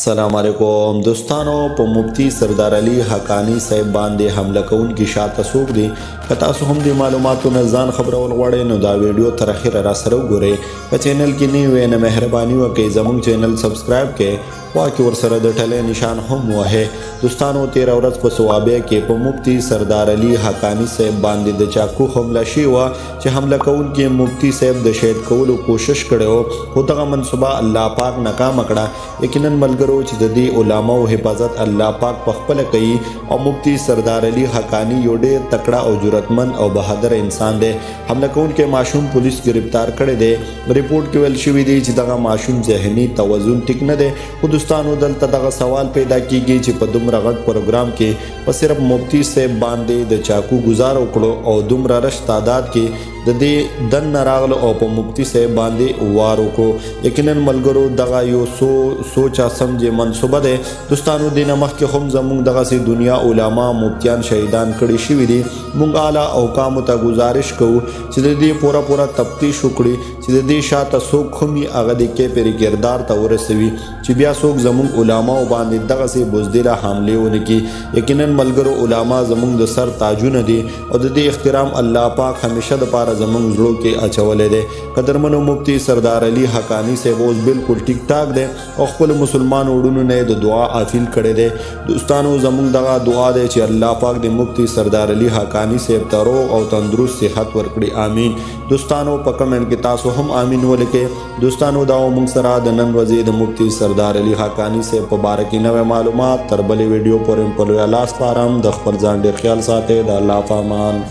अस्सलाम वालेकुम दोस्तानो په मुफ्ती सरदार अली حقانی صاحب باندې حمله کوونکي شاته څوک دي که تاسو هم د معلوماتو نه ځان خبرول غواړئ نو دا ویډیو تر اخره را سره وګورئ په چینل کې نه وي نه مهرباني وکړئ زموږ چینل سبسکرایب کړئ واکه ورسره د ټلې نشان هم وهه دوستانو 13 ورځ په ثوابه کې په مفتی سردار علی حقانی صاحب باندې د چاکو حمله شي وا چې حمله کوونکي مفتی صاحب د شهید کولو کوشش کړو خو دغه منصوبه الله پاک ناکام کړه یقینا ملګرو چې د دې علماو حفاظت الله پاک په خپل کوي او مفتی سردار علی حقانی یو ډېر تکړه او جرأتمن او بهادر انسان دی حمله کوونکي ماشوم پولیس گرفتار کړی دی ریپورت کې ویل شوی دی چې دغه ماشوم ذهني توازن ټیک نه دی دوستانو دلته دغه سوال پیدا کیږي چې په دومره غټ پروګرام کې په صرف مفتی صاحب باندې د چاکو گزار وکړو او دومره رش تعداد کې د دې دن راغلو او په مفتی صاحب باندې وار وکړو یقینا ملګرو دغه یو سوچا سمجه منصوبه ده دوستانو دینه مخکې هم زموږ دغه سي دنیا علما مفتیان شهیدان کړي شوی دي مونږ اعلی اوقام ته گزارش کوو چې د دې پورا تفتیش وکړي چې د دې شاته څوک همي هغه د کې پر کردار ته ورسوي چې بیا څوک زموږ علما باندې دغه سي بوزدله حمله ونکي یقینا ملګرو علما زموږ د سر تاجونه دي او د دې احترام الله پاک همیشه د پاره زموږ زړه کې اچولې ده قدرمنو مفتی سردار علی حقانی صاحب اوس بالکل ټیک ټاک ده او خپل مسلمان وړونو نه د دعا اپیل کړي ده دوستانو زموږ دغه دعا ده چې الله پاک د مفتی سردار علی حقانی صاحب ترو او تندرست صحت ورکړي امين دوستانو په کمنټ کې تاسو هم امين ولیکئ دوستانو دا موږ سره د نن ورځې د مفتی سردار علی حقانی صاحب په باره کې نوې معلومات تر بلې ویډیو پورې په لاس پارم د خپل ځان ډیر خیال ساتئ د الله پامان